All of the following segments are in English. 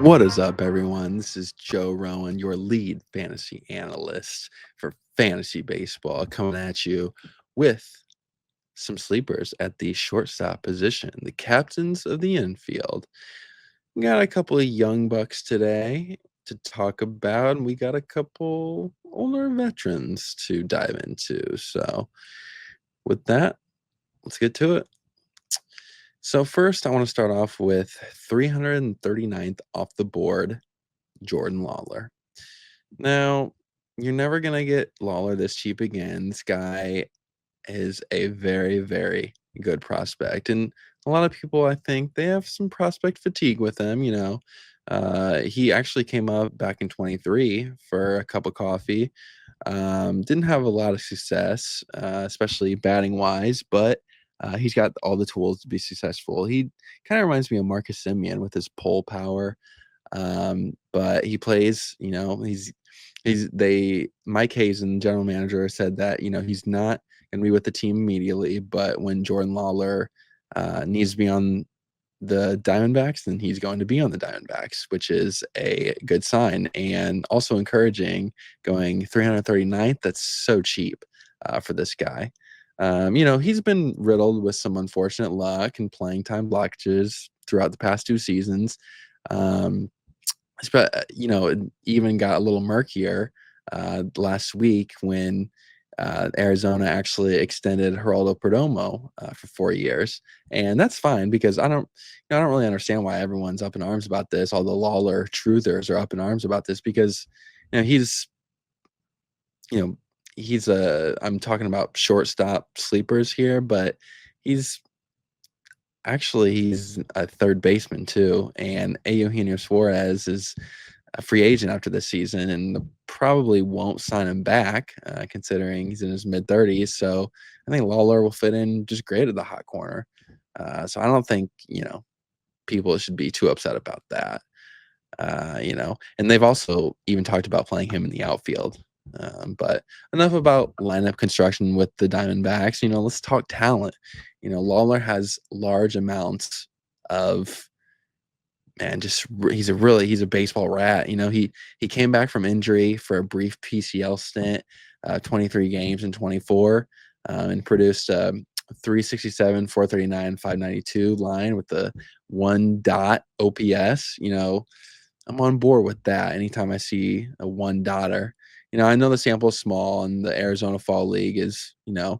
What is up, everyone? This is Joe Rowan, your lead fantasy analyst for fantasy baseball, coming at you with some sleepers at the shortstop position, the captains of the infield. We got a couple of young bucks today to talk about, and we got a couple older veterans to dive into. So, with that, let's get to it. So, first, I want to start off with 339th off the board, Jordan Lawler. Now, you're never going to get Lawler this cheap again. This guy is a very, very good prospect. And a lot of people, I think, they have some prospect fatigue with him. He actually came up back in 23 for a cup of coffee. Didn't have a lot of success, especially batting wise, but he's got all the tools to be successful. He kind of reminds me of Marcus Simeon with his pull power. But he plays, Mike Hazen, general manager, said that, he's not going to be with the team immediately, but when Jordan Lawler needs to be on the Diamondbacks, then he's going to be on the Diamondbacks, which is a good sign and also encouraging. Going 339th, that's so cheap for this guy. He's been riddled with some unfortunate luck and playing time blockages throughout the past two seasons. It even got a little murkier last week when Arizona actually extended Geraldo Perdomo for 4 years, and that's fine because I don't really understand why everyone's up in arms about this. All the Lawler truthers are up in arms about this because he's you know I'm talking about shortstop sleepers here, but he's he's a third baseman too, and Eugenio Suarez is a free agent after this season and probably won't sign him back, considering he's in his mid-30s. So I think Lawler will fit in just great at the hot corner. So I don't think, people should be too upset about that. And they've also even talked about playing him in the outfield. But enough about lineup construction with the Diamondbacks. Let's talk talent. Lawler has large amounts of he's a baseball rat. He came back from injury for a brief PCL stint, 23 games in 24, and produced 367, 439, 592 line with the 1 dot OPS. I'm on board with that anytime I see a 1 dotter. I know the sample is small and the Arizona Fall League is, a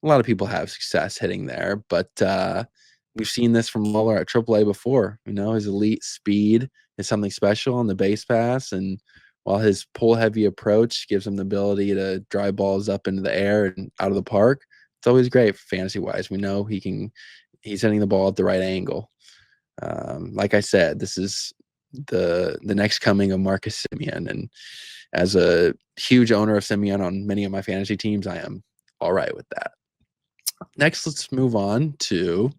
lot of people have success hitting there, but we've seen this from Mueller at AAA before. His elite speed is something special on the base pass, and while his pull-heavy approach gives him the ability to drive balls up into the air and out of the park, it's always great fantasy-wise. We know he's hitting the ball at the right angle. Like I said, this is the next coming of Marcus Simeon, and as a huge owner of Simeon on many of my fantasy teams, I am all right with that. Next, let's move on to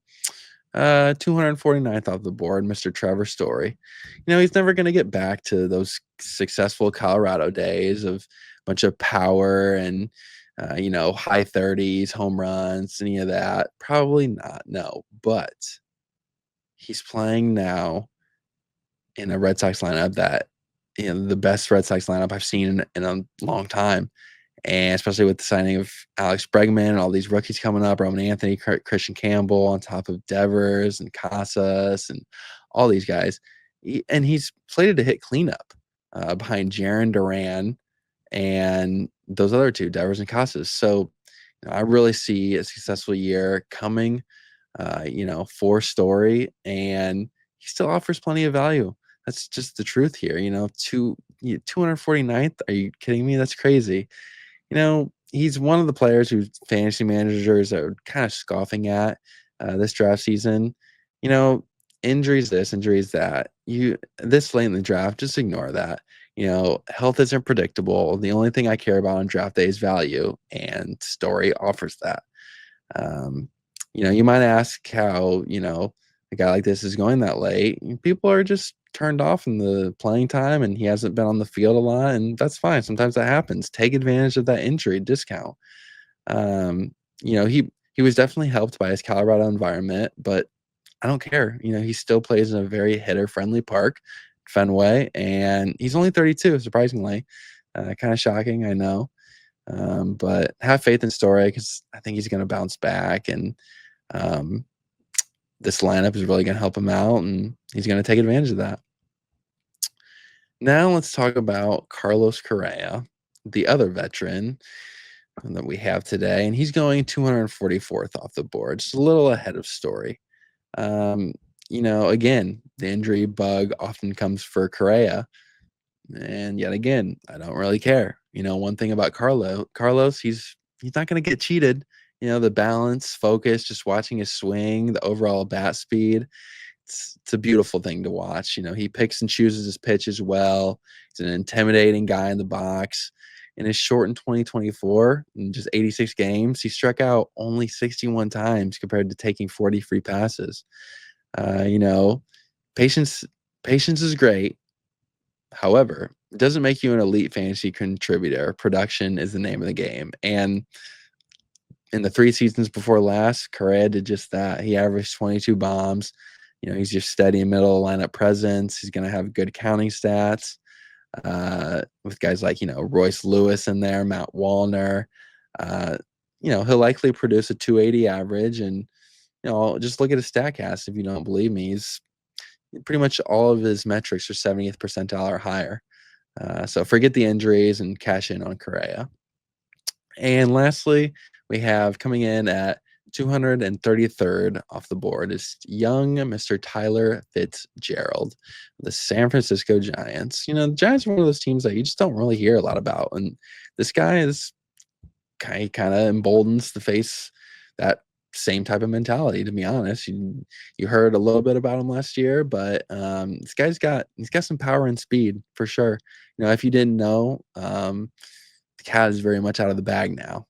249th off the board, Mr. Trevor Story. He's never going to get back to those successful Colorado days of a bunch of power and, high 30s, home runs, any of that. Probably not, no. But he's playing now in a Red Sox lineup that, the best Red Sox lineup I've seen in a long time. And especially with the signing of Alex Bregman and all these rookies coming up, Roman Anthony, Christian Campbell, on top of Devers and Casas and all these guys. And he's slated to hit cleanup behind Jarren Duran and those other two, Devers and Casas. So I really see a successful year coming, for Story, and he still offers plenty of value. That's just the truth here. 249th. Are you kidding me? That's crazy. He's one of the players who fantasy managers are kind of scoffing at this draft season. Injuries this, injuries that. This late in the draft, just ignore that. Health isn't predictable. The only thing I care about on draft day is value, and Story offers that. You might ask how, a guy like this is going that late. People are just turned off in the playing time, and he hasn't been on the field a lot, and that's fine. Sometimes that happens. Take advantage of that injury discount. He he was definitely helped by his Colorado environment, but I don't care. He still plays in a very hitter-friendly park, Fenway, and he's only 32, surprisingly. Kind of shocking, I know. But have faith in Story because I think he's going to bounce back, and um, this lineup is really going to help him out, and he's going to take advantage of that. Now let's talk about Carlos Correa, the other veteran that we have today, and he's going 244th off the board, just a little ahead of Story. Again, the injury bug often comes for Correa, and yet again, I don't really care. One thing about Carlos, he's not going to get cheated. The balance, focus, just watching his swing, the overall bat speed. It's a beautiful thing to watch. He picks and chooses his pitches well. He's an intimidating guy in the box. In his shortened 2024, in just 86 games, he struck out only 61 times compared to taking 40 free passes. Patience patience is great. However, it doesn't make you an elite fantasy contributor. Production is the name of the game. And in the 3 seasons before last, Correa did just that. He averaged 22 bombs. He's your steady middle lineup presence. He's going to have good counting stats with guys like, Royce Lewis in there, Matt Wallner. He'll likely produce a 280 average. And, just look at his StatCast if you don't believe me. He's pretty much all of his metrics are 70th percentile or higher. So forget the injuries and cash in on Correa. And lastly, we have coming in at 233rd off the board is young Mr. Tyler Fitzgerald, the San Francisco Giants. The Giants are one of those teams that you just don't really hear a lot about. And this guy is kind of emboldens to face that same type of mentality, to be honest. You heard a little bit about him last year, but this guy's got some power and speed for sure. If you didn't know, the cat is very much out of the bag now.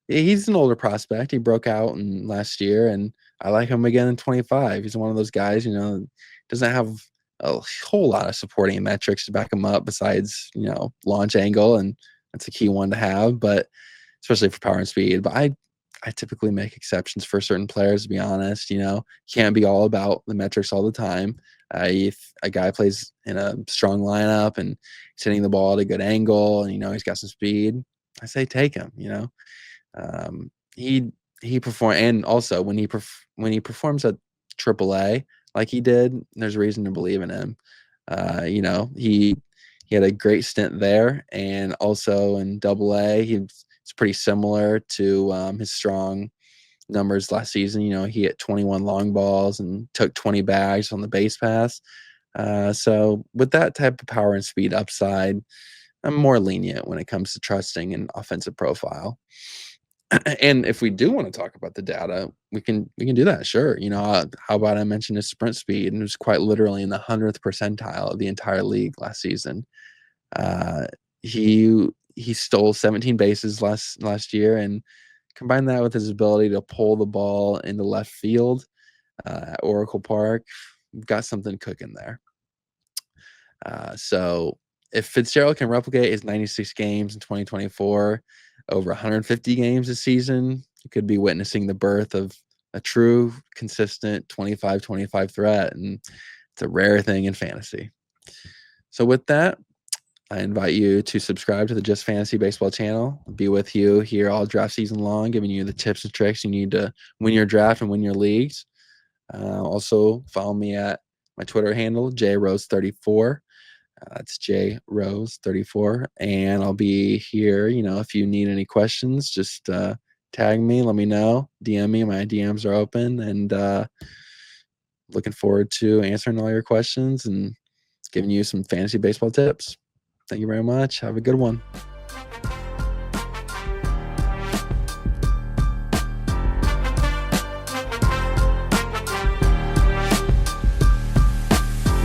He's an older prospect. He broke out in last year, and I like him again in 25. He's one of those guys, doesn't have a whole lot of supporting metrics to back him up besides, launch angle, and that's a key one to have, but especially for power and speed. But I typically make exceptions for certain players, to be honest. Can't be all about the metrics all the time. If a guy plays in a strong lineup and he's hitting the ball at a good angle, and he's got some speed, I say take him. He perform, and also when he performs at AAA like he did, there's reason to believe in him. He had a great stint there, and also in AA, it's pretty similar to his strong numbers last season. He hit 21 long balls and took 20 bags on the base pass. So with that type of power and speed upside, I'm more lenient when it comes to trusting an offensive profile. And if we do want to talk about the data, we can do that. Sure. How about I mention his sprint speed, and it was quite literally in the 100th percentile of the entire league last season. He stole 17 bases last year, and combine that with his ability to pull the ball into left field at Oracle Park, we've got something cooking there. So if Fitzgerald can replicate his 96 games in 2024, over 150 games this season, you could be witnessing the birth of a true, consistent 25-25 threat, and it's a rare thing in fantasy. So with that, I invite you to subscribe to the Just Fantasy Baseball channel. I'll be with you here all draft season long, giving you the tips and tricks you need to win your draft and win your leagues. Also, follow me at my Twitter handle, jrose34. That's jrose34. And I'll be here, if you need any questions, just tag me, let me know, DM me. My DMs are open, and looking forward to answering all your questions and giving you some fantasy baseball tips. Thank you very much. Have a good one.